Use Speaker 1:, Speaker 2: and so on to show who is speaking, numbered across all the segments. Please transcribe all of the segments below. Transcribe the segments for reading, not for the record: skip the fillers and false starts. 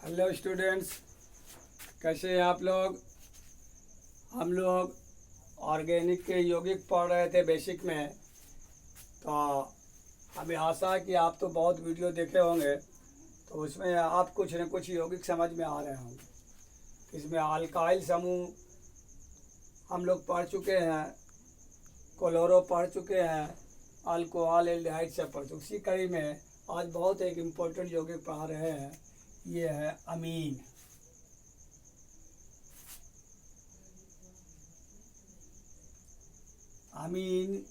Speaker 1: Hello students, कैसे हैं आप लोग। हम लोग ऑर्गेनिक के यौगिक पढ़ रहे थे बेसिक में। तो हमें आशा है कि आप तो बहुत वीडियो देखे होंगे, तो उसमें आप कुछ न कुछ यौगिक समझ में आ रहे होंगे। इसमें अल्काइल समूह हम लोग पढ़ चुके हैं, क्लोरो पढ़ चुके हैं, अल्कोहल एल्डिहाइड सब पढ़ चुके। उसी कड़ी में आज बहुत एक इम्पोर्टेंट यौगिक पढ़ा रहे हैं, ये है अमीन। अमीन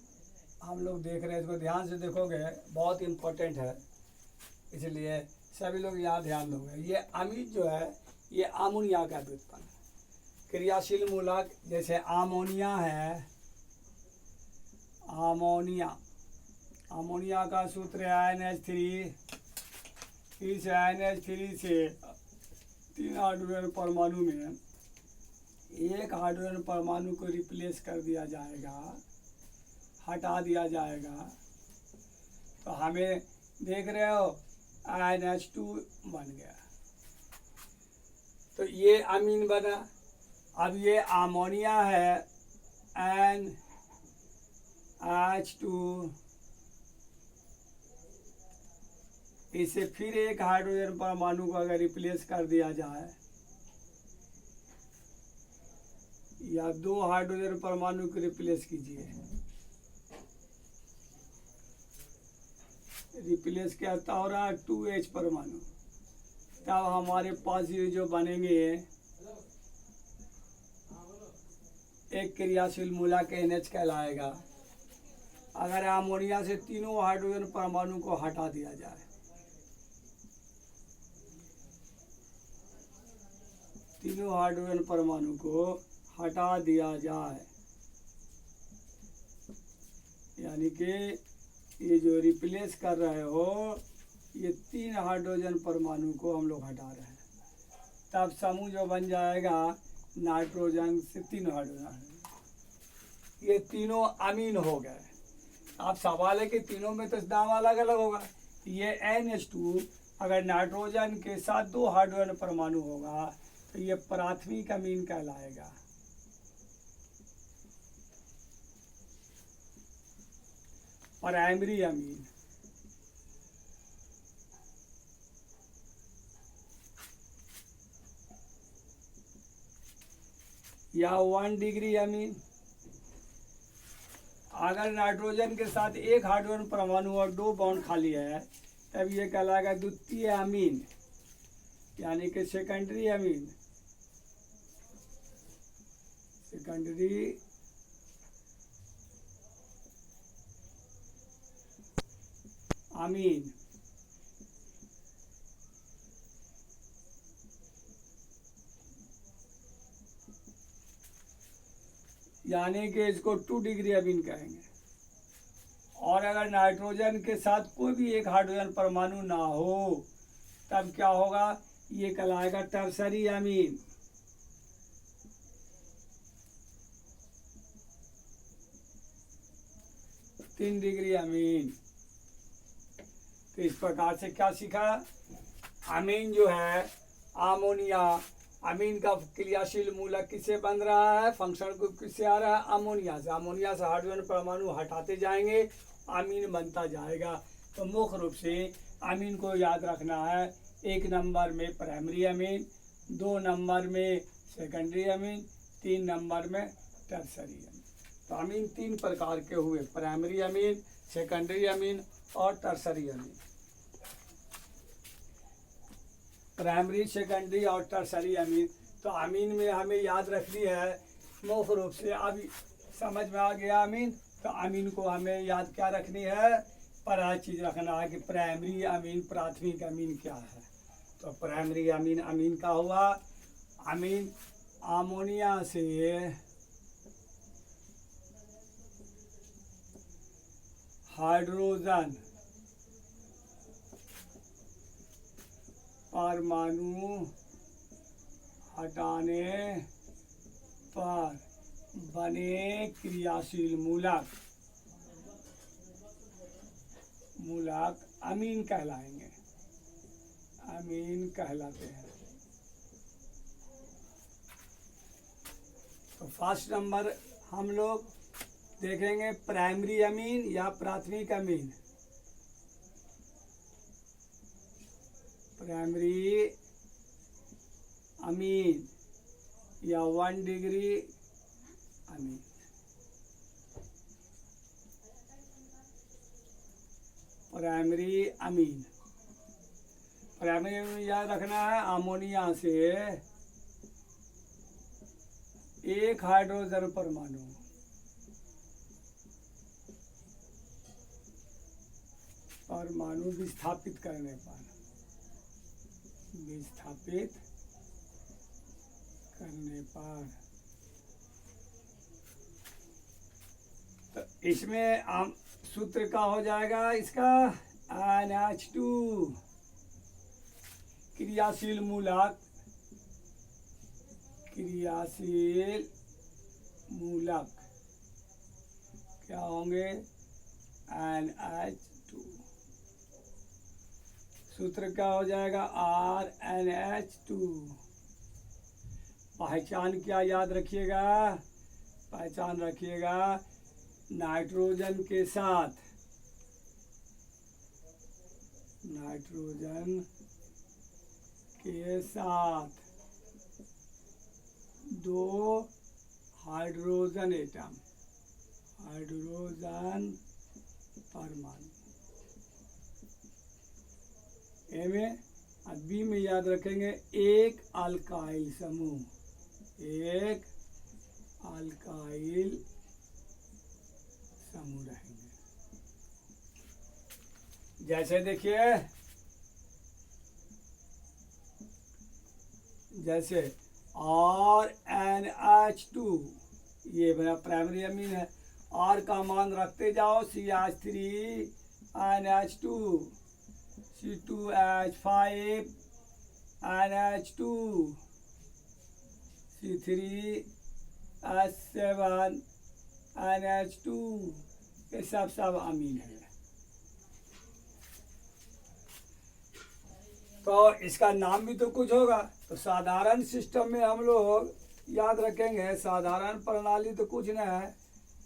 Speaker 1: हम लोग देख रहे हैं, इसको ध्यान से देखोगे, बहुत इम्पोर्टेंट है, इसलिए सभी लोग यहाँ ध्यान दोगे। ये अमीन जो है, ये अमोनिया का व्युत्पन्न है। क्रियाशील मूलक जैसे अमोनिया है, अमोनिया का सूत्र है NH3। इस NH3 से 3 हाइड्रोजन परमाणु में एक हाइड्रोजन परमाणु को रिप्लेस कर दिया जाएगा, हटा दिया जाएगा, तो हमें देख रहे हो NH2 बन गया। तो ये अमीन बना। अब ये अमोनिया है NH2, इसे फिर एक हाइड्रोजन परमाणु को अगर रिप्लेस कर दिया जाए या 2 हाइड्रोजन परमाणु को रिप्लेस कीजिए, रिप्लेस क्या हो रहा है 2H परमाणु, तब हमारे पास ये जो बनेंगे एक क्रियाशील मूलक NH कहलाएगा। अगर अमोनिया से तीनों हाइड्रोजन परमाणु को हटा दिया जाए, तीनों हाइड्रोजन परमाणु को हटा दिया जाए, यानी कि ये जो रिप्लेस कर रहे हो, ये 3 हाइड्रोजन परमाणु को हम लोग हटा रहे हैं, तब समूह जो बन जाएगा नाइट्रोजन से 3 हाइड्रोजन, ये तीनों अमीन हो गए। अब सवाल है कि तीनों में तो नाम अलग अलग होगा। ये NH2 अगर नाइट्रोजन के साथ 2 हाइड्रोजन परमाणु होगा तो ये प्राथमिक अमीन कहलाएगा। प्राइमरी अमीन, या 1 डिग्री अमीन। अगर नाइट्रोजन के साथ एक हाइड्रोजन परमाणु और 2 बॉन्ड खाली है, तब ये कहलाएगा द्वितीय अमीन, यानी कि सेकेंडरी अमीन। Secondary amine. यानी कि इसको 2 डिग्री अमीन कहेंगे। और अगर नाइट्रोजन के साथ कोई भी एक हाइड्रोजन परमाणु ना हो, तब क्या होगा, ये कहलाएगा टर्सरी अमीन। तीन डिग्री अमीन। तो इस प्रकार से क्या सीखा, अमीन जो है अमोनिया, अमीन का क्रियाशील मूलक किससे बन रहा है, फंक्शनल ग्रुप किससे आ रहा है, अमोनिया से। अमोनिया से हाइड्रोजन परमाणु हटाते जाएंगे, अमीन बनता जाएगा। तो मुख्य रूप से अमीन को याद रखना है, 1 नंबर में प्राइमरी अमीन, 2 नंबर में सेकेंडरी अमीन, 3 नंबर में टर्सरी अमीन। तो अमीन 3 प्रकार के हुए, प्राइमरी अमीन, सेकेंडरी अमीन और टर्सरी अमीन। प्राइमरी, सेकेंडरी और टर्सरी अमीन। तो अमीन में हमें याद रखनी है मुख्य रूप से, अभी समझ में आ गया अमीन। तो अमीन को हमें याद क्या रखनी है, पहला चीज़ रखना है कि प्राइमरी अमीन, प्राथमिक अमीन क्या है। तो प्राइमरी अमीन, अमीन का हुआ, अमीन अमोनिया से हाइड्रोजन परमाणु हटाने पर बने क्रियाशील मूलक अमीन कहलाएंगे, अमीन कहलाते हैं। तो फर्स्ट नंबर हम लोग देखेंगे प्राइमरी अमीन या प्राथमिक अमीन। प्राइमरी अमीन या 1 degree amine. Primary amine, primary amine याद रखना है, अमोनिया से एक हाइड्रोजन परमाणु विस्थापित करने पर तो इसमें हम सूत्र का हो जाएगा इसका NH2 क्रियाशील मूलक क्या होंगे NH2। सूत्र क्या हो जाएगा RNH2। पहचान क्या याद रखिएगा, पहचान रखिएगा नाइट्रोजन के साथ दो हाइड्रोजन एटम, हाइड्रोजन परमाणु। ए में और बी में याद रखेंगे एक अल्काइल समूह, एक अल्काइल समूह रहेंगे। जैसे देखिए, जैसे RNH2 ये मेरा प्राइमरी अमीन है। R का मान रखते जाओ, CH3 NH2, C2H5 NH2, C3H7 NH2, ये सब अमीन है। तो इसका नाम भी तो कुछ होगा। तो साधारण सिस्टम में हम लोग याद रखेंगे, साधारण प्रणाली तो कुछ नहीं है,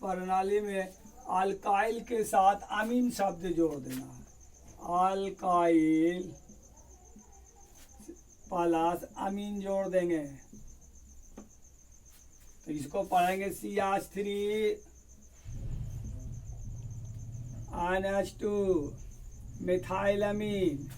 Speaker 1: प्रणाली में अल्काइल के साथ अमीन शब्द जोड़ देना है। अल्काइल प्लस अमीन जोड़ देंगे तो इसको पढ़ेंगे CH3 NH2 मिथाइल अमीन।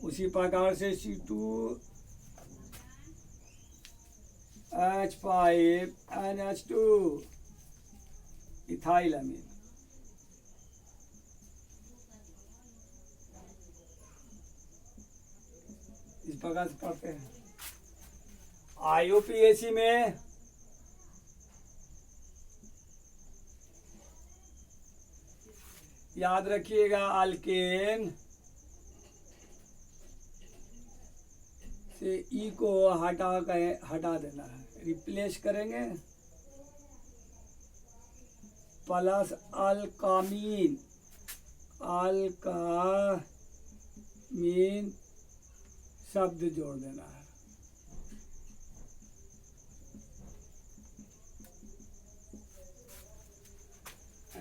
Speaker 1: उसी प्रकार से C2H5 NH2 इथाइल अमीन। इस प्रकार से पढ़ते हैं। IUPAC में याद रखिएगा अल्केन से ई को हटा देना है, रिप्लेस करेंगे प्लस अल्कामीन शब्द जोड़ देना है।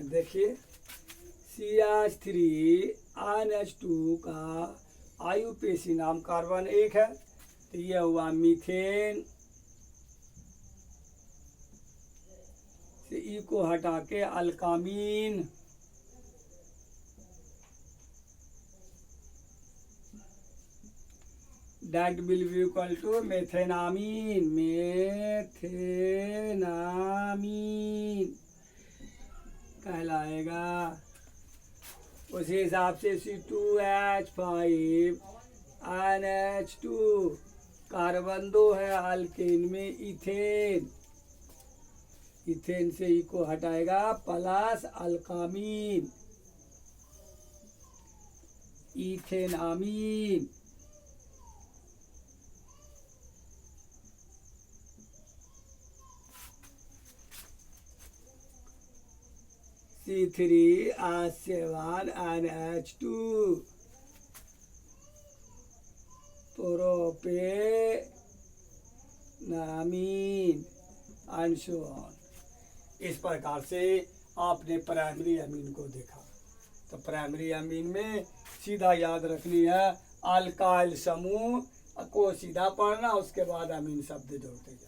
Speaker 1: देखिए CH3 NH2 का IUPAC नाम कार्बन 1 है, तो यह हुआ मीथेन से ई को हटा के अल्कामीन, that will be equal to मेथेनामीन कहलाएगा। उसी हिसाब से C2H5 NH2 कार्बन 2 है, अल्केन में इथेन से ई को हटाएगा plus alkamine ethanamine. C3H7 NH2 propanamine and so on. इस प्रकार से आपने प्राइमरी अमीन को देखा। तो प्राइमरी अमीन में सीधा याद रखनी है अल्काइल समूह को सीधा पढ़ना, उसके बाद अमीन शब्द जोड़ते जाएंगे।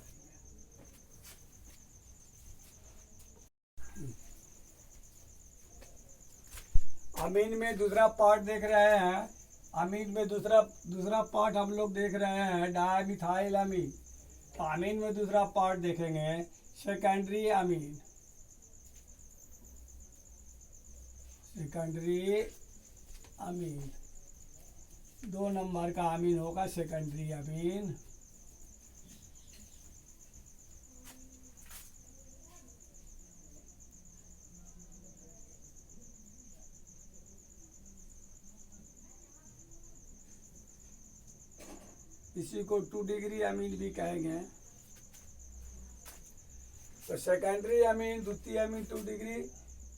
Speaker 1: अमीन में दूसरा पार्ट देख रहे हैं। अमीन में दूसरा पार्ट हम लोग देख रहे हैं डायमिथाइल अमीन। तो अमीन में दूसरा पार्ट देखेंगे secondary amine. Secondary amine 2 number का अमीन होगा सेकेंडरी अमीन। इसी को 2 डिग्री अमीन भी कहेंगे। तो सेकेंडरी अमीन, द्वितीय अमीन 2 डिग्री,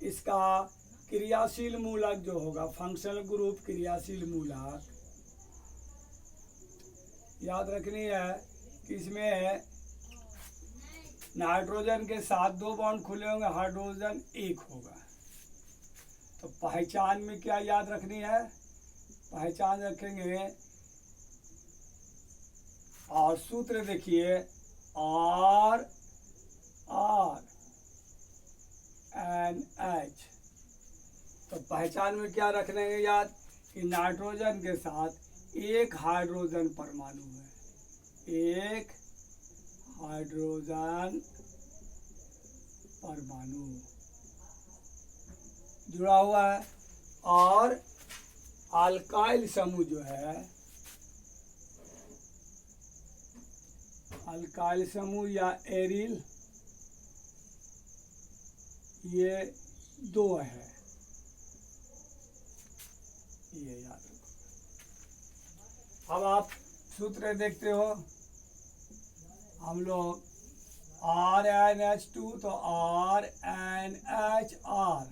Speaker 1: इसका क्रियाशील मूलक जो होगा फंक्शनल ग्रुप क्रियाशील मूलक याद रखनी है कि इसमें नाइट्रोजन के साथ 2 बॉन्ड खुले होंगे, हाइड्रोजन 1 होगा। तो पहचान में क्या याद रखनी है, पहचान रखेंगे और सूत्र देखिए RNH। तो पहचान में क्या रखने हैं याद कि नाइट्रोजन के साथ 1 हाइड्रोजन परमाणु है, 1 हाइड्रोजन परमाणु जुड़ा हुआ है। और अल्काइल समूह जो है, अल्काइल समूह या एरिल, ये 2 है, ये याद रखो। अब आप सूत्र देखते हो हम लोग RNH2, तो RNHR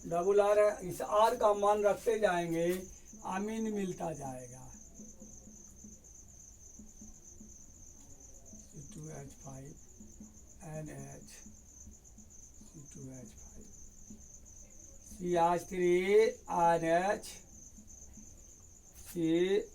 Speaker 1: डबल आर है। इस आर का मान रखते जाएंगे अमीन मिलता जाएगा। C2H5 NH C2H5 CH3 NH C2H5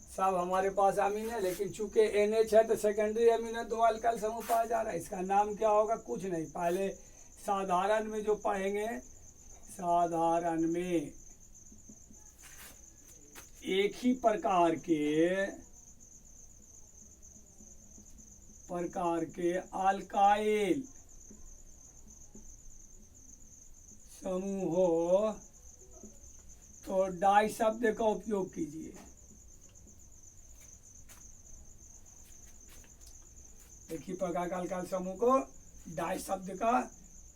Speaker 1: सब हमारे पास अमीन है, लेकिन चूंकि NH है तो सेकेंडरी अमीन है, 2 अल्काइल समूह पाया जा रहा है। इसका नाम क्या होगा, कुछ नहीं, पहले साधारण में जो पढ़ेंगे, साधारण में एक ही प्रकार के अल्काइल समूह हो तो डाई शब्द का उपयोग कीजिए। एक ही प्रकार का अल्काइल समूह को डाई शब्द का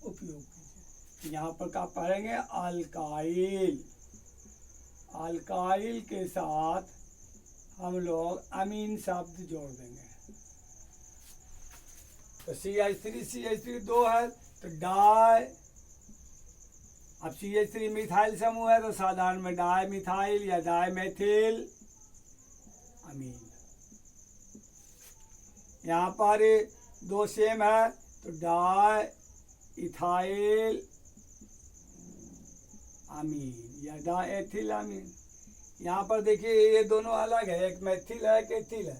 Speaker 1: उपयोग कीजिए। यहाँ पर क्या पढ़ेंगे, अल्काइल, अल्काइल के साथ हम लोग अमीन शब्द जोड़ देंगे। तो CH3 2 है तो डाई, अब CH3 मिथाइल समूह है तो साधारण में डाई मिथाइल या डाई मेथिल अमीन। यहाँ पर 2 सेम है तो डाई इथाइल अमीन या डाई एथिल अमीन। यहाँ पर देखिए ये दोनों अलग है, एक मेथिल है एक एथिल है।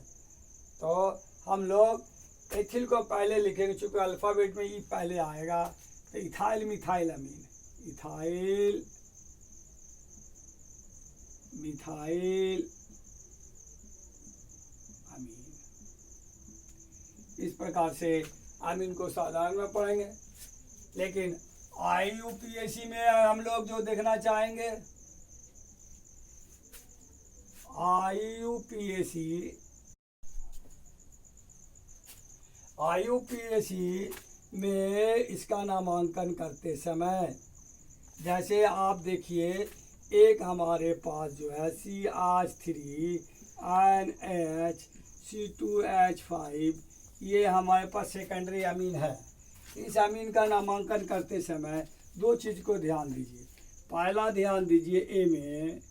Speaker 1: तो हम लोग एथिल को पहले लिखेंगे, चूंकि अल्फाबेट में ई पहले आएगा। तो इथाइल मिथाइल अमीन, इथाइल मिथाइल अमीन। इस प्रकार से अमीन को साधारण में पढ़ेंगे। लेकिन IUPAC में हम लोग जो देखना चाहेंगे, IUPAC में इसका नामांकन करते समय जैसे आप देखिए, एक हमारे पास जो है CH3 NH C2H5, ये हमारे पास सेकेंडरी अमीन है। इस अमीन का नामांकन करते समय 2 चीज़ को ध्यान दीजिए। पहला ध्यान दीजिए ए में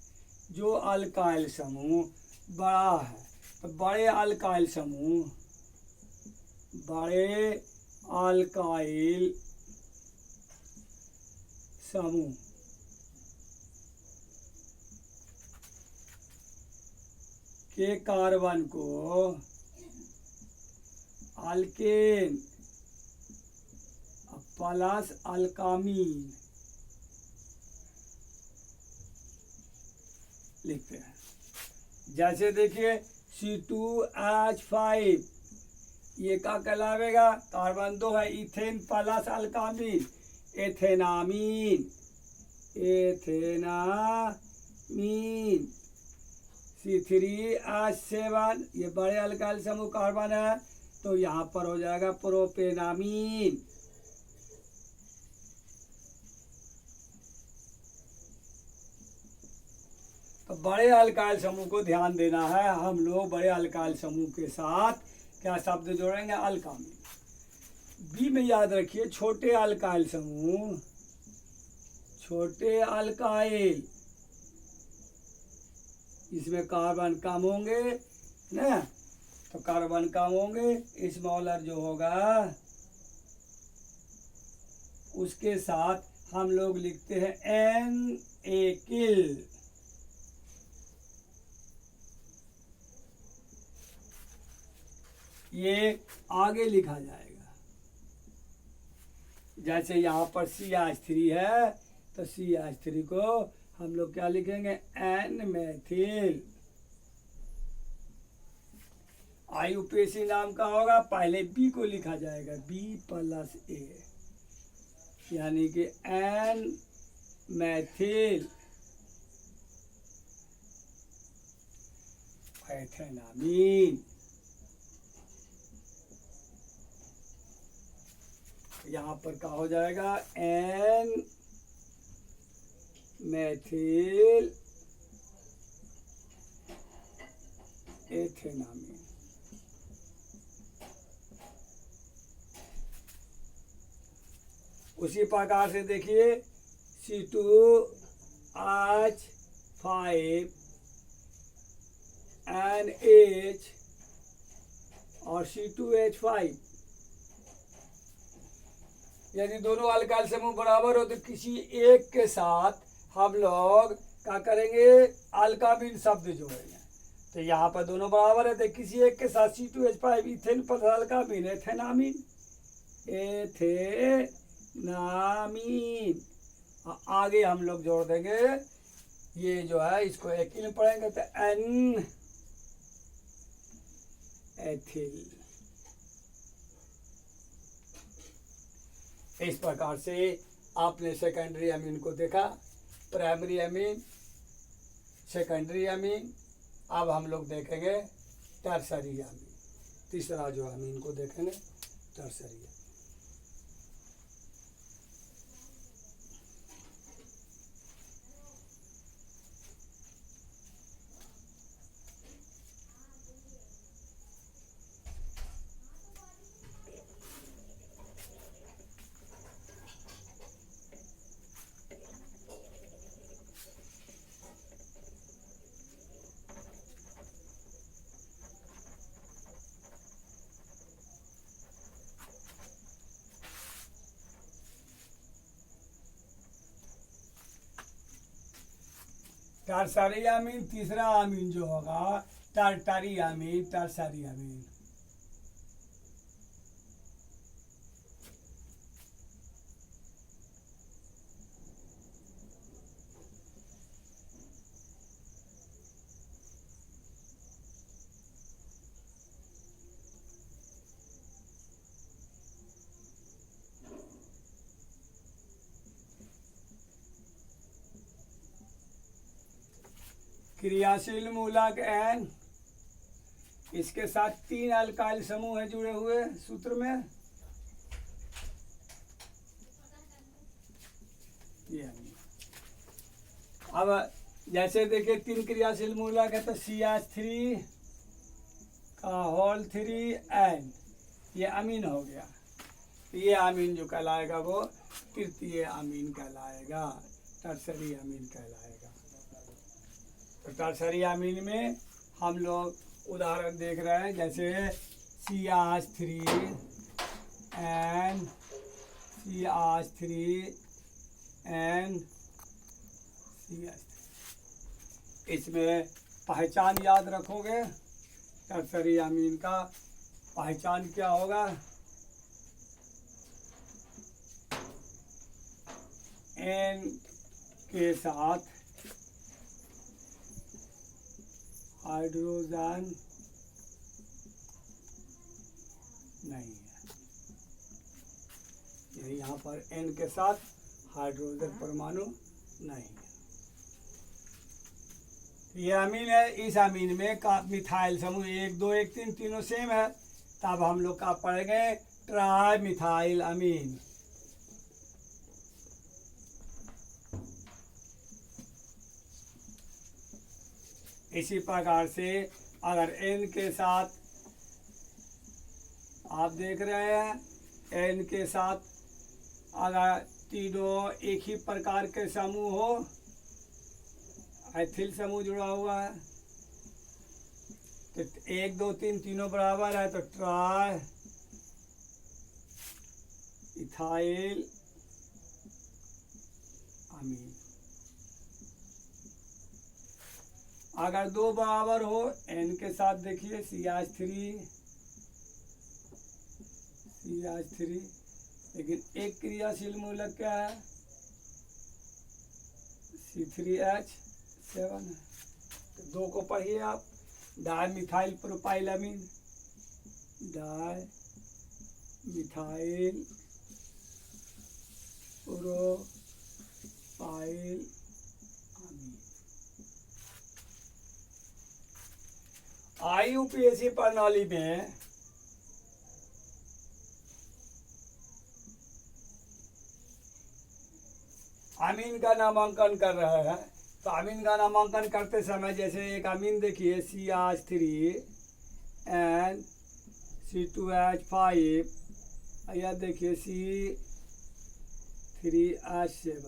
Speaker 1: जो अल्काइल समूह बड़ा है, तो बड़े अल्काइल समूह, बड़े अल्काइल समूह के कार्बन को अल्केन प्लस अल्कामीन लिखते हैं। जैसे देखिए C2H5 ये क्या कहलावेगा, कार्बन 2 है, इथेन प्लस अल्कामीन, एथेनामीन, एथेनामीन। C3H7 ये बड़े अल्काइल समूह कार्बन है, तो यहाँ पर हो जाएगा प्रोपेनामीन। तो बड़े अल्काइल समूह को ध्यान देना है। हम लोग बड़े अल्काइल समूह के साथ क्या शब्द जोड़ेंगे, अल्कामीन। बी में याद रखिए छोटे अल्काइल समूह, छोटे अल्काइल, इसमें कार्बन कम होंगे ना, तो कार्बन कम होंगे, स्मॉलर जो होगा उसके साथ हम लोग लिखते हैं एन एकिल। ये आगे लिखा जाएगा, जैसे यहाँ पर CH3 है तो CH3 को हम लोग क्या लिखेंगे, एन मेथिल। आईयूपीएसी नाम का होगा, पहले बी को लिखा जाएगा B+A, यानी कि एन मेथिल एथेनामीन। यहाँ पर क्या हो जाएगा, एन मेथिल एथेनामीन। उसी प्रकार से देखिए C2H5 NH और C2H5, यदि दोनों अल्काइल समूह बराबर हो तो किसी एक के साथ हम लोग क्या करेंगे, अल्कामीन शब्द जोड़ेंगे। तो यहाँ पर दोनों बराबर है, तो किसी एक के साथ C2H5 इथेन प्लस अल्कामीन, एथेनामीन, एथेनामीन। आगे हम लोग जोड़ देंगे, ये जो है इसको एकिल में पढ़ेंगे तो एन एथिल। इस प्रकार से आपने सेकेंडरी अमीन को देखा, प्राइमरी अमीन, सेकेंडरी अमीन। अब हम लोग देखेंगे टर्सरी अमीन, तीसरा जो अमीन को देखेंगे टर्सरी अमीन। टर्सरी अमीन, तीसरा अमीन जो होगा टर्टरी अमीन, टर्सरी अमीन। क्रियाशील मूलक एन, इसके साथ 3 अल्काइल समूह है जुड़े हुए सूत्र में, ये अब जैसे देखिए 3 क्रियाशील मूलक है तो CH3 का होल 3N, ये अमीन हो गया। ये अमीन जो कहलाएगा वो तृतीय अमीन कहलाएगा। टर्सरी अमीन कहलाएगा। तो टर्सरी अमीन में हम लोग उदाहरण देख रहे हैं, जैसे CH3 and CH3 and CH3। इसमें पहचान याद रखोगे, टर्सरी अमीन का पहचान क्या होगा? N के साथ हाइड्रोजन नहीं है। यही यहाँ पर N के साथ हाइड्रोजन परमाणु नहीं है। ये अमीन है। इस अमीन में का मिथाइल समूह 1 2 1 3 तीनों सेम है। तब हम लोग का पढ़ेंगे ट्राई मिथाइल अमीन। इसी प्रकार से अगर N के साथ आप देख रहे हैं, N के साथ अगर तीनों एक ही प्रकार के समूह हो, एथिल समूह जुड़ा हुआ है, तो 1 2 3 तीनों बराबर है, तो ट्राई इथाइल अमीन। अगर 2 बराबर हो, N के साथ देखिए CH3, लेकिन एक क्रियाशील मूलक क्या है? C3H7 है। तो 2 को पढ़िए आप, डाई मिथाइल प्रोपाइल अमीन, डाई मिथाइल प्रोपाइल अमीन। IUPAC प्रणाली में अमीन का नामांकन कर रहे हैं। तो अमीन का नामांकन करते समय जैसे एक अमीन देखिए CH3 एंड C2H5, यह देखिए C3H7।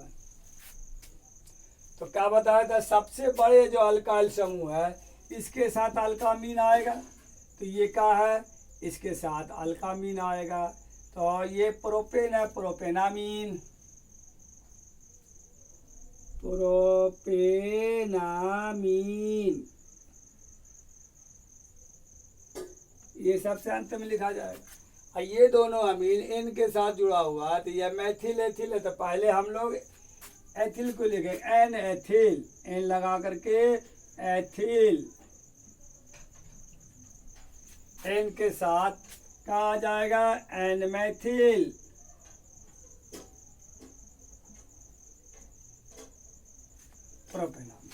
Speaker 1: तो क्या बताया था? सबसे बड़े जो अल्काइल समूह है इसके साथ अल्कामीन आएगा। तो ये क्या है? इसके साथ अल्कामीन आएगा। तो ये प्रोपेन है, प्रोपेनामीन, प्रोपेनामीन, ये सबसे अंत में लिखा जाएगा। ये दोनों अमीन N के साथ जुड़ा हुआ है, तो यह मैथिल एथिल है। तो पहले हम लोग एथिल को लिखे N एथिल, N लगा करके एथिल, N के साथ कहा जाएगा N मैथिल। प्रोपेनामीन।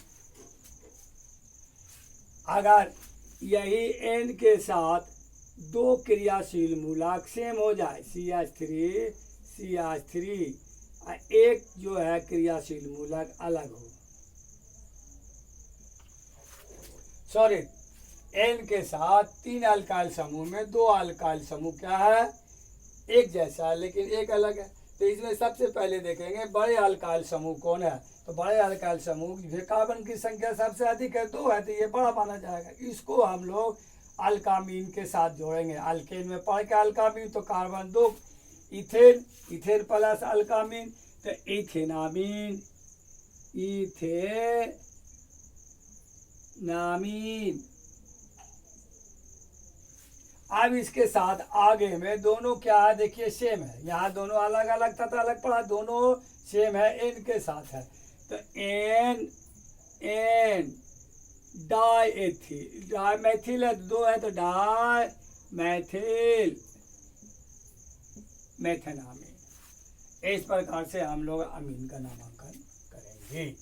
Speaker 1: अगर यही N के साथ 2 क्रियाशील मूलक सेम हो जाए, CH3 एक जो है क्रियाशील मूलक अलग हो, सॉरी, N के साथ 3 अल्काइल समूह में 2 अल्काइल समूह क्या है? एक जैसा है लेकिन एक अलग है। तो इसमें सबसे पहले देखेंगे बड़े अल्काइल समूह कौन है। तो बड़े अल्काइल समूह कार्बन की संख्या सबसे अधिक है, 2 है, तो ये बड़ा माना जाएगा। इसको हम लोग अल्कामीन के साथ जोड़ेंगे। अल्केन में पढ़ के अल्कामीन, तो कार्बन 2, इथेन, इथेन प्लस अल्कामीन, तो इथेनामीन, इथेनामीन। अब इसके साथ आगे में दोनों क्या है? देखिए सेम है। यहाँ दोनों अलग अलग तथा अलग पड़ा, दोनों सेम है, N के साथ है। तो N di ethyl, di methyl है, 2 है, तो डाई मैथिल मेथेनामीन। इस प्रकार से हम लोग अमीन का नामांकन करेंगे।